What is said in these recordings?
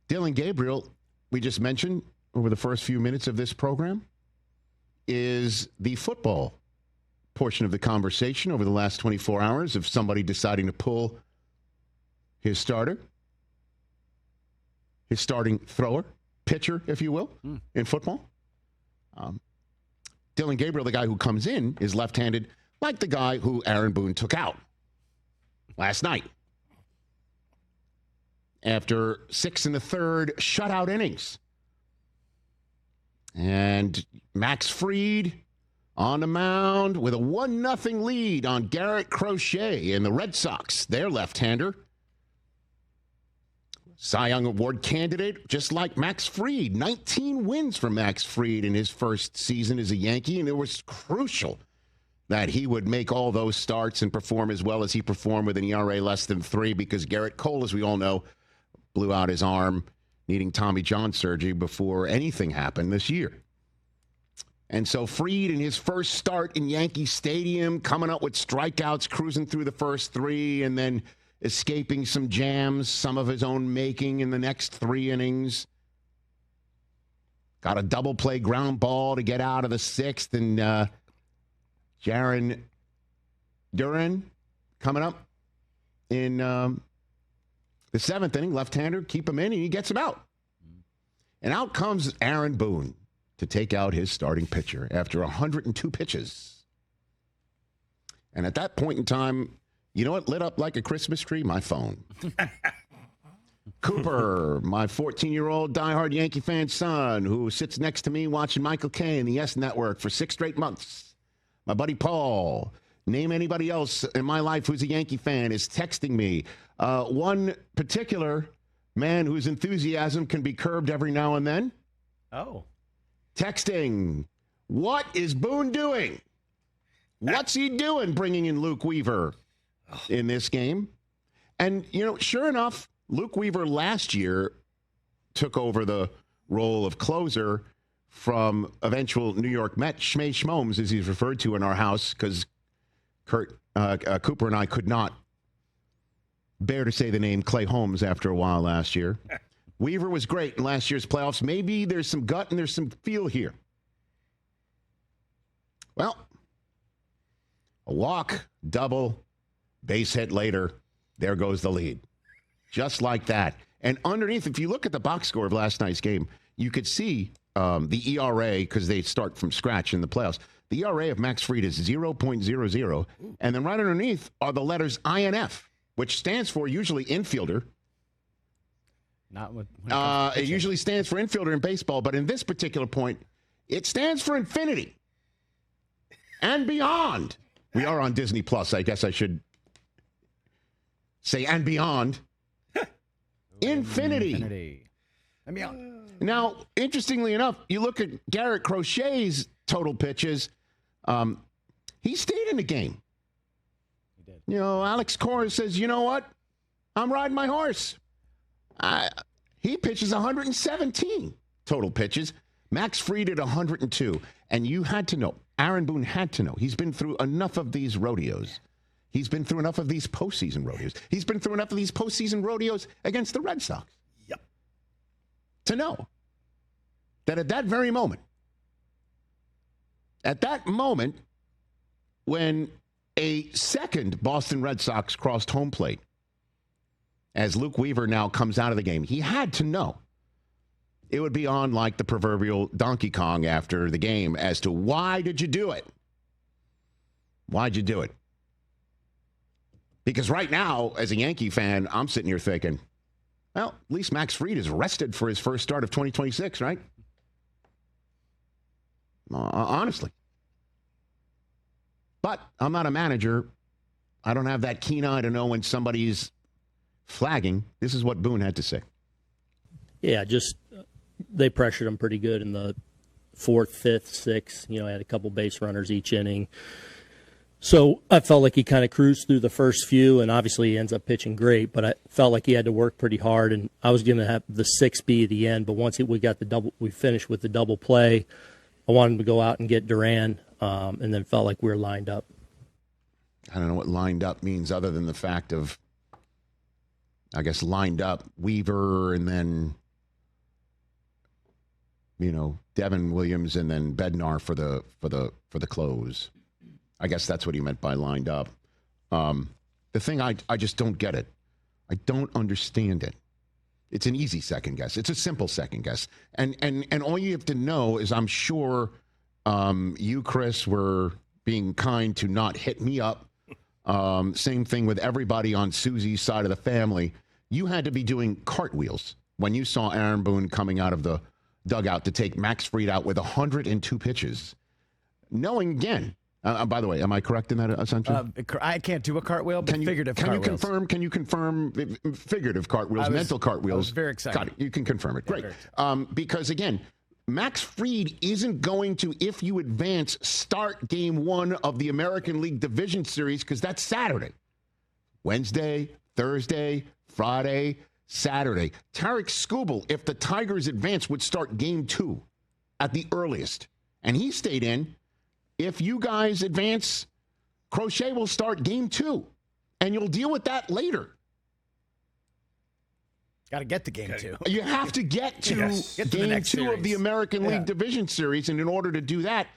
Dillon Gabriel, we just mentioned over the first few minutes of this program, is the football portion of the conversation over the last 24 hours of somebody deciding to pull his starting thrower, pitcher, if you will, in football. Dillon Gabriel, the guy who comes in, is left-handed, like the guy who Aaron Boone took out last night after 6 1/3 shutout innings. And Max Fried on the mound with a 1-0 lead on Garrett Crochet and the Red Sox, their left-hander. Cy Young Award candidate, just like Max Fried. 19 wins for Max Fried in his first season as a Yankee, and it was crucial that he would make all those starts and perform as well as he performed with an ERA less than 3, because Garrett Cole, as we all know, blew out his arm, needing Tommy John surgery before anything happened this year. And so Fried, in his first start in Yankee Stadium, coming up with strikeouts, cruising through the first 3, and then escaping some jams, some of his own making in the next 3 innings. Got a double play ground ball to get out of the 6th, and Jaron Duran coming up in the 7th inning, left-hander, keep him in, and he gets him out. And out comes Aaron Boone to take out his starting pitcher after 102 pitches. And at that point in time, you know what lit up like a Christmas tree? My phone. Cooper, my 14-year-old diehard Yankee fan son, who sits next to me watching Michael Kay and the S Network for 6 straight months. My buddy Paul, name anybody else in my life who's a Yankee fan, is texting me. One particular man whose enthusiasm can be curbed every now and then. Oh. Texting, what is Boone doing? What's he doing bringing in Luke Weaver in this game? And, you know, sure enough, Luke Weaver last year took over the role of closer from eventual New York Met Schmay Schmomes, as he's referred to in our house, because Cooper and I could not bear to say the name Clay Holmes after a while last year. Weaver was great in last year's playoffs. Maybe there's some gut and there's some feel here. Well, a walk, double, base hit later, there goes the lead. Just like that. And underneath, if you look at the box score of last night's game, you could see the ERA, because they start from scratch in the playoffs. The ERA of Max Fried is 0.00. And then right underneath are the letters INF, which stands for usually infielder. Not when it usually stands for infielder in baseball, but in this particular point, it stands for infinity and beyond. We are on Disney Plus. I guess I should say and beyond. Infinity. And beyond. Now, interestingly enough, you look at Garrett Crochet's total pitches. He stayed in the game. He did. You know, Alex Cora says, you know what? I'm riding my horse. He pitches 117 total pitches. Max Fried at 102. And you had to know, Aaron Boone had to know, he's been through enough of these rodeos. He's been through enough of these postseason rodeos. He's been through enough of these postseason rodeos against the Red Sox. Yep. To know that at that very moment, when a second Boston Red Sox crossed home plate, as Luke Weaver now comes out of the game, he had to know it would be on like the proverbial Donkey Kong after the game as to why did you do it? Why'd you do it? Because right now, as a Yankee fan, I'm sitting here thinking, well, at least Max Fried is rested for his first start of 2026, right? Honestly. But I'm not a manager. I don't have that keen eye to know when somebody's flagging. This is what Boone had to say. Yeah, just they pressured him pretty good in the 4th, 5th, 6th. You know, had a couple base runners each inning. So I felt like he kind of cruised through the first few, and obviously he ends up pitching great, but I felt like he had to work pretty hard, and I was going to have the 6 be at the end, but once we finished with the double play, I wanted him to go out and get Duran, and then felt like we were lined up. I don't know what lined up means other than the fact of, I guess, lined up Weaver and then Devin Williams and then Bednar for the close. I guess that's what he meant by lined up. The thing I just don't get it. I don't understand it. It's an easy second guess. It's a simple second guess. And all you have to know is I'm sure you, Chris, were being kind to not hit me up. Same thing with everybody on Susie's side of the family. You had to be doing cartwheels when you saw Aaron Boone coming out of the dugout to take Max Fried out with 102 pitches. Knowing again, by the way, am I correct in that assumption? I can't do a cartwheel, but figurative cartwheels. Can you confirm figurative cartwheels, mental cartwheels? I was very excited. Got it. You can confirm it. Great. Because again, Max Fried isn't going to, if you advance, start game 1 of the American League Division Series because that's Saturday. Wednesday, Thursday, Friday, Saturday. Tarek Skubal, if the Tigers advance, would start game 2 at the earliest. And he stayed in. If you guys advance, Crochet will start game 2. And you'll deal with that later. Got to get to game 2. You have to get to game 2 of the American League Division Series. And in order to do that,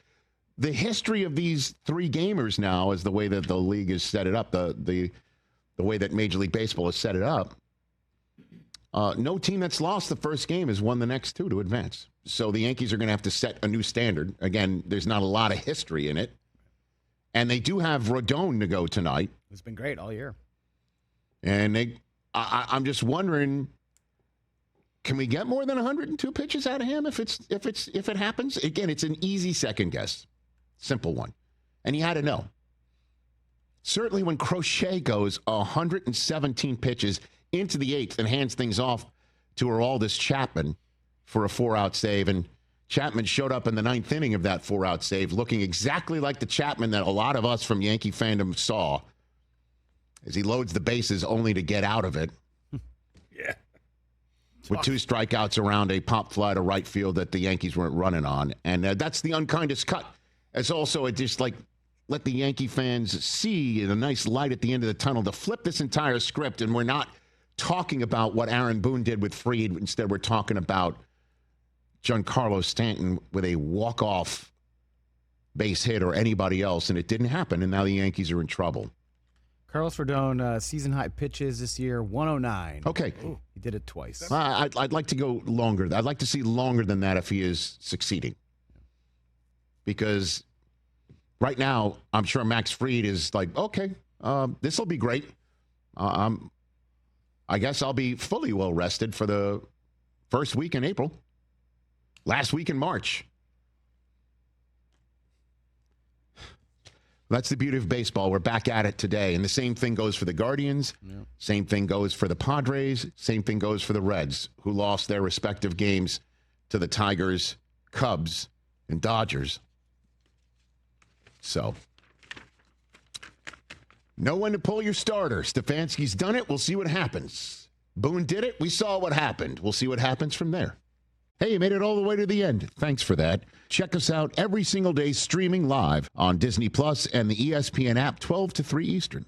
the history of these 3 gamers now is the way that the league has set it up, the way that Major League Baseball has set it up. No team that's lost the first game has won the next 2 to advance. So the Yankees are going to have to set a new standard. Again, there's not a lot of history in it. And they do have Rodon to go tonight. It's been great all year. And I'm just wondering, can we get more than 102 pitches out of him if it happens? Again, it's an easy second guess. Simple one. And you had to know. Certainly when Crochet goes 117 pitches into the 8th and hands things off to Aroldis Chapman for a 4-out save. And Chapman showed up in the 9th inning of that 4-out save looking exactly like the Chapman that a lot of us from Yankee fandom saw as he loads the bases only to get out of it. Yeah. With 2 strikeouts around a pop fly to right field that the Yankees weren't running on. And that's the unkindest cut. It's also just like let the Yankee fans see a nice light at the end of the tunnel to flip this entire script. And we're not talking about what Aaron Boone did with Fried. Instead, we're talking about Giancarlo Stanton with a walk-off base hit or anybody else, and it didn't happen, and now the Yankees are in trouble. Carlos Rodon, season-high pitches this year, 109. Okay. Ooh, he did it twice. I'd like to go longer. I'd like to see longer than that if he is succeeding. Because right now, I'm sure Max Fried is like, okay, this will be great. I guess I'll be fully well-rested for the first week in April. Last week in March. That's the beauty of baseball. We're back at it today. And the same thing goes for the Guardians. Yeah. Same thing goes for the Padres. Same thing goes for the Reds, who lost their respective games to the Tigers, Cubs, and Dodgers. So, know when to pull your starter. Stefanski's done it. We'll see what happens. Boone did it. We saw what happened. We'll see what happens from there. Hey, you made it all the way to the end. Thanks for that. Check us out every single day streaming live on Disney Plus and the ESPN app 12 to 3 Eastern.